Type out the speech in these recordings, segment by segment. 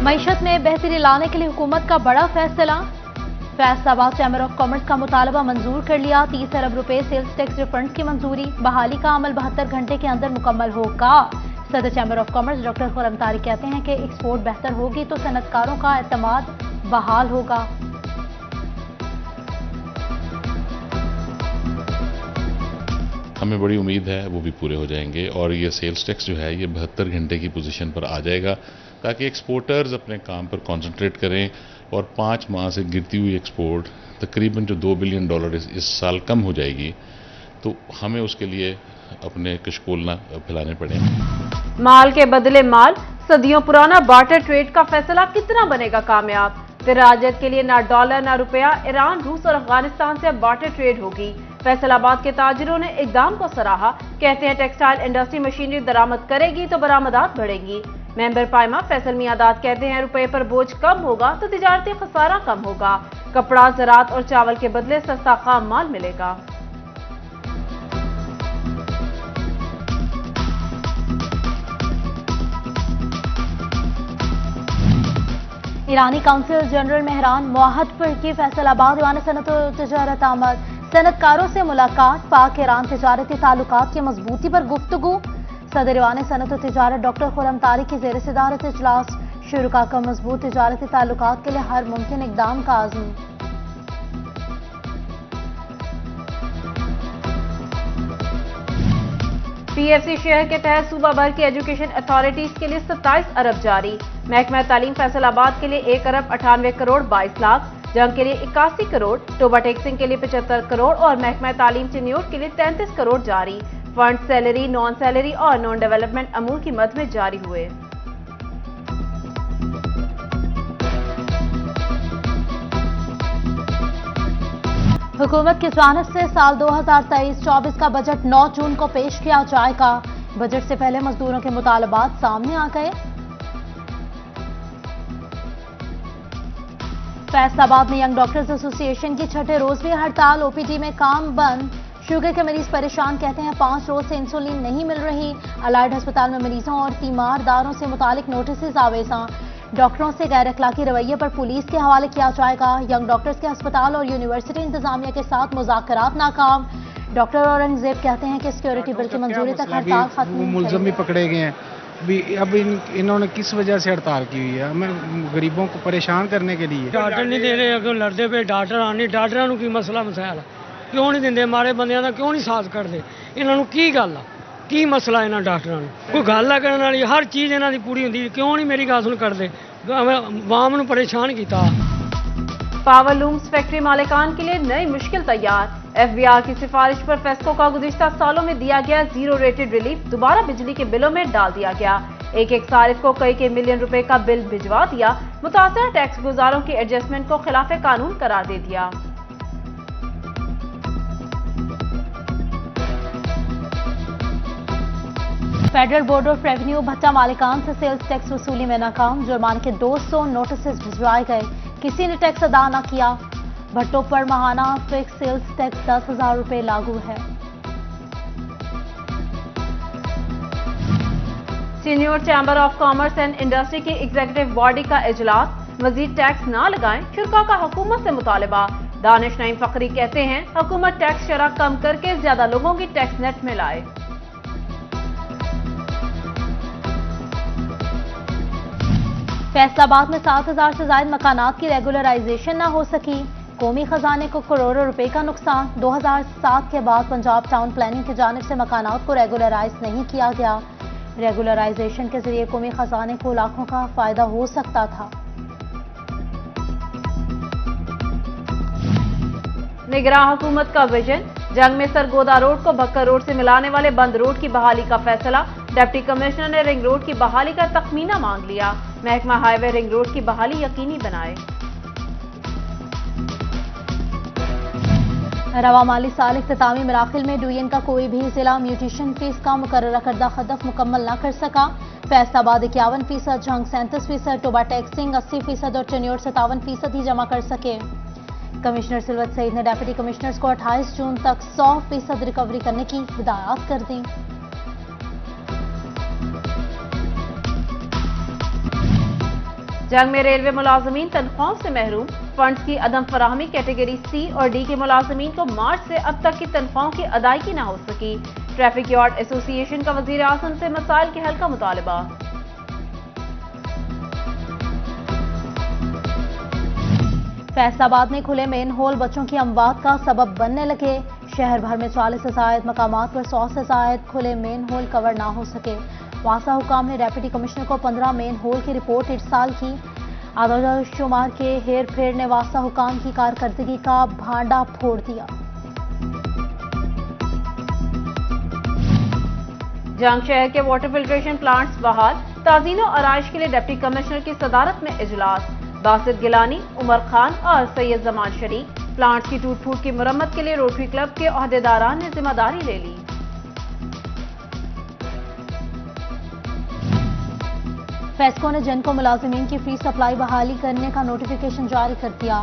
मईशत में बेहतरी लाने के लिए हुकूमत का बड़ा फैसला। फैसलाबाद चैम्बर ऑफ कॉमर्स का मुतालबा मंजूर कर लिया। 30 अरब रुपए सेल्स टैक्स रिफंड की मंजूरी। बहाली का अमल 72 घंटे के अंदर मुकम्मल होगा। सदर chamber of commerce doctor Khurram Tariq कहते हैं कि एक्सपोर्ट बेहतर होगी तो सनतकारों का एतमाद बहाल होगा। हमें बड़ी उम्मीद है वो भी पूरे हो जाएंगे और ये सेल्स टैक्स जो है ये 72 घंटे की पोजीशन पर आ जाएगा ताकि एक्सपोर्टर्स अपने काम पर कंसंट्रेट करें और 5 माह से गिरती हुई एक्सपोर्ट तकरीबन जो $2 बिलियन इस साल कम हो जाएगी तो हमें उसके लिए अपने कशकोल ना फैलाने पड़े। माल के बदले माल, सदियों पुराना बार्टर ट्रेड का फैसला कितना बनेगा कामयाब। तिजारत के लिए ना डॉलर ना रुपया, ईरान, रूस और अफगानिस्तान से अब बार्टर ट्रेड होगी। फैसलाबाद के ताजिरों ने इकदाम को सराहा। कहते हैं टेक्सटाइल इंडस्ट्री मशीनरी दरामद करेगी तो बरामदात बढ़ेंगी। मेंबर पायमा फैसल मियादाद कहते हैं रुपए पर बोझ कम होगा तो तिजारती खसारा कम होगा। कपड़ा, ज़राअत और चावल के बदले सस्ता खाम माल मिलेगा। ईरानी काउंसिल जनरल मेहरान मुआहद पर की फैसलाबाद ईवान सनत और तिजारत आमद। सनतकारों से मुलाकात। पाक ईरान तिजारती ताल्लुकात की मजबूती पर गुफ्तगू। सदर ईवान सनत और तिजारत डॉक्टर खुर्रम तारिक की ज़ेर सदारत इजलास। शुरा का मजबूत तिजारती ताल्लुकात के लिए हर मुमकिन इकदाम का आज़म। पीएफसी शहर के तहत सूबा भर की एजुकेशन अथॉरिटीज के लिए 27 अरब जारी। महकमा तालीम फैसलाबाद के लिए 1 अरब 98 करोड़ 22 लाख, जंग के लिए 81 करोड़, टोबा टैक्सिंग के लिए 75 करोड़ और महकमा तालीम चिन्योट के लिए 33 करोड़ जारी। फंड सैलरी, नॉन सैलरी और नॉन डेवलपमेंट अमूर की मद में जारी हुए। हुकूमत की जानिब से साल 2023-24 का बजट 9 जून को पेश किया जाएगा। बजट से पहले मजदूरों के मुतालबात सामने आ गए। फैसलाबाद में यंग डॉक्टर्स एसोसिएशन की छठे रोज भी हड़ताल। ओपीडी में काम बंद। शुगर के मरीज परेशान, कहते हैं 5 रोज से इंसुलिन नहीं मिल रही। अलाइड अस्पताल में मरीजों और तीमारदारों से मुतालिक नोटिस आवेजा। डॉक्टरों से गैर अखलाकी रवैये पर पुलिस के हवाले किया जाएगा। यंग डॉक्टर्स के अस्पताल और यूनिवर्सिटी इंतजामिया के साथ मुज़ाकरात नाकाम। डॉक्टर औरंगजेब कहते हैं कि सिक्योरिटी बिल की मंजूरी तक हड़ताल खत्म। मुलजम भी पकड़े गए हैं। अब इन्होंने किस वजह से हड़ताल की हुई है? हमें गरीबों को परेशान करने के लिए। डॉक्टर नहीं दे रहे, अगर लड़ते पे डॉक्टर आने डॉक्टरों की मसला मसायल क्यों नहीं देंगे? मारे बंदियां का क्यों नहीं साथ करते? इन्हों की गल की मसला इन्होंने डॉक्टरों कोई गल है करने वाली? हर चीज़ इन्हों की पूरी होंगी, क्यों नहीं मेरी गल सुन करते? आवाम को परेशान किया। पावर लूम्स फैक्ट्री मालिकान के लिए नई मुश्किल तैयार। एफबीआर की सिफारिश पर फेस्को का गुज़िश्ता सालों में दिया गया 0 रेटेड रिलीफ दोबारा बिजली के बिलों में डाल दिया गया। एक सारिफ को कई मिलियन रुपए का बिल भिजवा दिया। मुतासर टैक्स गुजारों की एडजस्टमेंट को खिलाफ कानून करार दे दिया। फेडरल बोर्ड ऑफ रेवेन्यू भट्टा मालिकान से सेल्स टैक्स वसूली में नाकाम। जुर्माने के 200 नोटिस भिजवाए गए, किसी ने टैक्स अदा न किया। भट्टों पर माहाना फिक्स सेल्स टैक्स 10,000 रुपए लागू है। Senior chamber of commerce and industry की एग्जीक्यूटिव बॉडी का इजलास। मजीद टैक्स ना लगाएं, शुरा का हुकूमत से मुतालबा। दानिश नईम फकरी कहते हैं हुकूमत टैक्स शरह कम करके ज्यादा लोगों की टैक्स नेट में लाए। फैसलाबाद में 7,000 से ज्यादा मकानात की रेगुलराइजेशन न हो सकी। कौमी खजाने को करोड़ों रुपए का नुकसान। 2007 के बाद पंजाब टाउन प्लानिंग की जानिब से मकानात को रेगुलराइज नहीं किया गया। रेगुलराइजेशन के जरिए कौमी खजाने को लाखों का फायदा हो सकता था। निगरान हुकूमत का विजन। जंग में सरगोदा रोड को भक्कर रोड से मिलाने वाले बंद रोड की बहाली का फैसला। डिप्टी कमिश्नर ने रिंग रोड की बहाली का तखमीना मांग लिया। महकमा हाईवे रिंग रोड की बहाली यकीनी बनाए। रवा माली साल इख्तितामी मराहिल में डुयन का कोई भी जिला म्यूटेशन फीस का मुकर्ररा करदा हदफ मुकम्मल न कर सका। फैसलाबाद 51%, जंग 37%, टोबा टैक्सिंग 80% और चन्योर 57% ही जमा कर सके। कमिश्नर सिलवत सईद ने डेप्यूटी कमिश्नर्स को 28 जून तक 100% रिकवरी करने की हिदायत कर दी। जंग में रेलवे मुलाजमीन तनख्वाहों से महरूम, फंड्स की अदम फराहमी कैटेगरी सी और डी के मुलाजमीन को मार्च से अब तक की तनख्वाहों की अदायगी न हो सकी। ट्रैफिक यार्ड एसोसिएशन का वजीर आजम से मसाइल के हल का मुतालबा। फैसलाबाद में खुले मेन होल बच्चों की अमवात का सबब बनने लगे। शहर भर में 40 से जायद मकामात पर 100 से जायद खुले मेन होल कवर ना हो सके। वासा हुकाम ने डेप्यूटी कमिश्नर को 15 मेन होल की रिपोर्ट इरसाल की। आदाद-ओ-शुमार के हेर फेर ने वासा हुकाम की कारकर्दगी का भांडा फोड़ दिया। जंग शहर के वाटर फिल्ट्रेशन प्लांट्स बहाल, ताज़ीनो आराइश के लिए डिप्टी कमिश्नर की सदारत में इजलास। बासित गिलानी, उमर खान और सैयद जमान शरीक। प्लांट्स की टूट फूट की मरम्मत के लिए रोटरी क्लब के ओहदेदारान ने जिम्मेदारी ले ली। फेस्को ने जेनको मुलाजिमीन की फ्री सप्लाई बहाली करने का नोटिफिकेशन जारी कर दिया।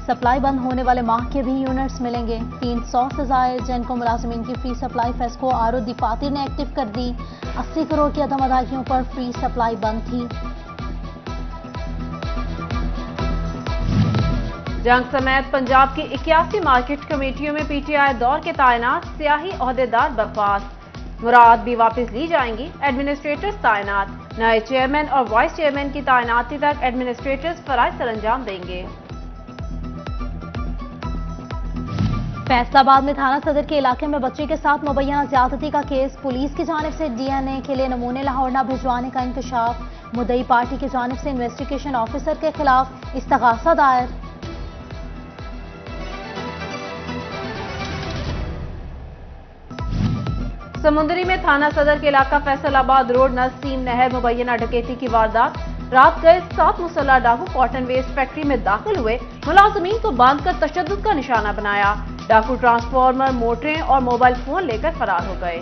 सप्लाई बंद होने वाले माह के भी यूनिट्स मिलेंगे। 300 से जायद जेनको मुलाजिमीन की free supply FESCO R O दफातर ने एक्टिव कर दी। 80 करोड़ की अदम अदायगियों पर फ्री सप्लाई बंद थी। जंग समेत पंजाब की 81 मार्केट कमेटियों में पीटीआई दौर के तैनात सियाही ओहदेदार बर्खास्त। मुराद भी वापस ली जाएंगी। एडमिनिस्ट्रेटर्स तैनात। नए चेयरमैन और वाइस चेयरमैन की तैनाती तक एडमिनिस्ट्रेटर्स फराइज सरअंजाम देंगे। फैसलाबाद में थाना सदर के इलाके में बच्चे के साथ मुबैना ज्यादती का केस। पुलिस की जानिब से डीएनए के लिए नमूने लाहौर न भिजवाने का इंकशाफ। मुद्दई पार्टी की जानिब से इन्वेस्टिगेशन ऑफिसर के खिलाफ इस्तगासा दायर। समुंदरी में थाना सदर के इलाका फैसलाबाद रोड नसीम नहर मुबैना डकैती की वारदात। रात गए 7 मुसल्ला डाकू कॉटन वेस्ट फैक्ट्री में दाखिल हुए। मुलाजमीन को बांधकर तशद्दुद का निशाना बनाया। डाकू ट्रांसफार्मर, मोटरें और मोबाइल फोन लेकर फरार हो गए।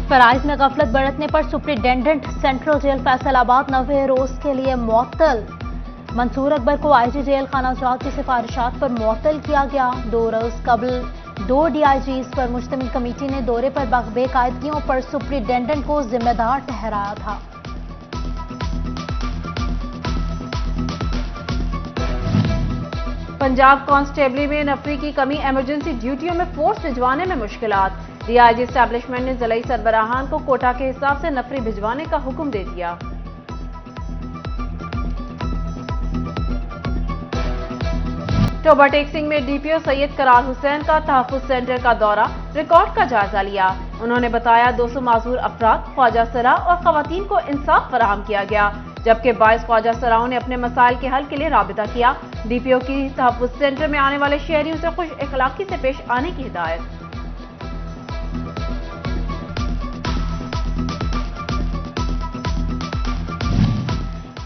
फराइज में गफलत बरतने पर सुप्रिंटेंडेंट सेंट्रल जेल फैसलाबाद 90 रोज के लिए मुअत्तल। मंसूर अकबर को आईजी जेल खाना जात की सिफारिशात पर मुअत्तल किया गया। 2 रोज कबल 2 डीआईजीज पर मुश्तमिल कमेटी ने दौरे पर बेकायदगियों पर सुप्रिंटेंडेंट को जिम्मेदार ठहराया था। पंजाब कांस्टेबली में नफरी की कमी, इमरजेंसी ड्यूटियों में फोर्स भिजवाने में मुश्किलात। डीआईजी एस्टैब्लिशमेंट ने जिलाई सरबराहान को कोटा के हिसाब से नफरी भिजवाने का हुक्म दे दिया। टोबा टेक्सिंग में डीपीओ सैयद करार हुसैन का तहफ्फुज सेंटर का दौरा, रिकॉर्ड का जायजा लिया। उन्होंने बताया 200 माजूर अफराद, ख्वाजा सरा और खवातीन को इंसाफ फराहम किया गया, जबकि 22 ख्वाजा सराओं ने अपने मसाइल के हल के लिए राबिता किया। डीपीओ की तहफ्फुज सेंटर में आने वाले शहरियों से खुश इखलाकी से पेश आने की हिदायत।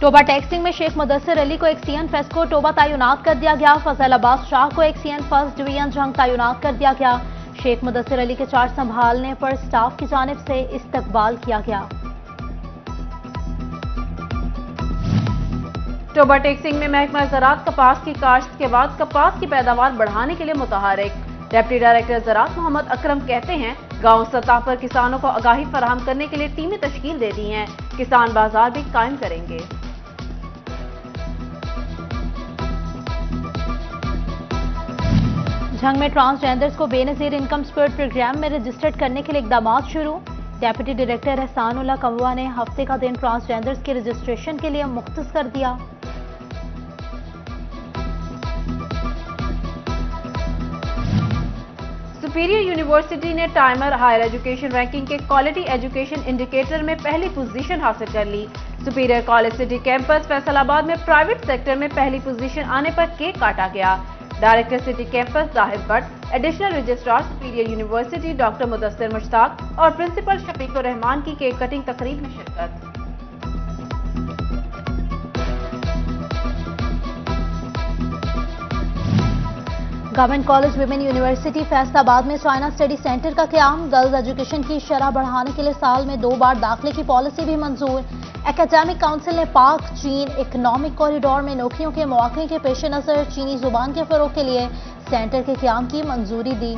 टोबा टैक्सिंग में शेख मुदस्सिर अली को एक्सीएन फेस्को टोबा तैनात कर दिया गया। फजलाबाद शाह को एक्सीएन फर्स्ट डिवीजन जंग तैनात कर दिया गया। शेख मुदस्सिर अली के चार्ज संभालने पर स्टाफ की जानिब से इस्तकबाल किया गया। टोबा टेक्सिंग में महकमा ज़राअत कपास की काश्त के बाद कपास की पैदावार बढ़ाने के लिए मुतहरिक। डिप्टी डायरेक्टर ज़राअत मोहम्मद अकरम कहते हैं, गांव सतह पर किसानों को आगाही फराहम करने के लिए टीमें तश्कील दे दी हैं। किसान बाजार भी कायम करेंगे। झंग में ट्रांसजेंडर्स को बेनजीर इनकम सपोर्ट प्रोग्राम में रजिस्टर्ड करने के लिए इकदाम शुरू। डेप्यूटी डायरेक्टर एहसानुल्लाह कमुआ ने हफ्ते का दिन ट्रांसजेंडर्स के रजिस्ट्रेशन के लिए मुख्तस कर दिया। सुपीरियर यूनिवर्सिटी ने टाइमर हायर एजुकेशन रैंकिंग के क्वालिटी एजुकेशन इंडिकेटर में पहली पोजीशन हासिल कर ली। Superior college city campus Faisalabad में प्राइवेट सेक्टर में पहली पोजीशन आने पर केक काटा गया। डायरेक्टर सिटी कैंपस जाहिर Bhatt, additional registrar superior university doctor Mudassir Mushtaq और प्रिंसिपल शफीकुर रहमान की केक कटिंग तकरीब में शिरकत। Government college women university Faisalabad में चाइना स्टडी सेंटर का क़याम। गर्ल्स एजुकेशन की शरह बढ़ाने के लिए साल में 2 बार दाखिले की पॉलिसी भी मंजूर। एकेडमिक काउंसिल ने पाक चीन इकोनॉमिक कॉरिडोर में नौकरियों के मौके के पेश नज़र चीनी जुबान के फरोग के लिए सेंटर के क़याम की मंजूरी दी।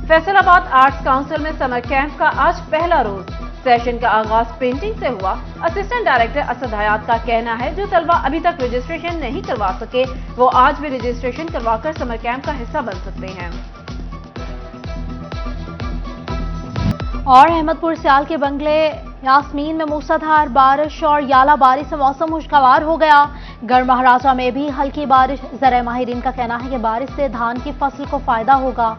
फैसलाबाद आर्ट्स काउंसिल में समर कैंप का आज पहला रोज। सेशन का आगाज पेंटिंग से हुआ। असिस्टेंट डायरेक्टर असद हयात का कहना है जो तलबा अभी तक रजिस्ट्रेशन नहीं करवा सके वो आज भी रजिस्ट्रेशन करवाकर समर कैंप का हिस्सा बन सकते हैं। और अहमदपुर सियाल के बंगले यास्मीन में मूसलाधार बारिश और याला बारिश से मौसम खुशगवार हो गया। गढ़ महाराजा में भी हल्की बारिश। ज़राए माहिरीन का कहना है कि बारिश से धान की फसल को फायदा होगा।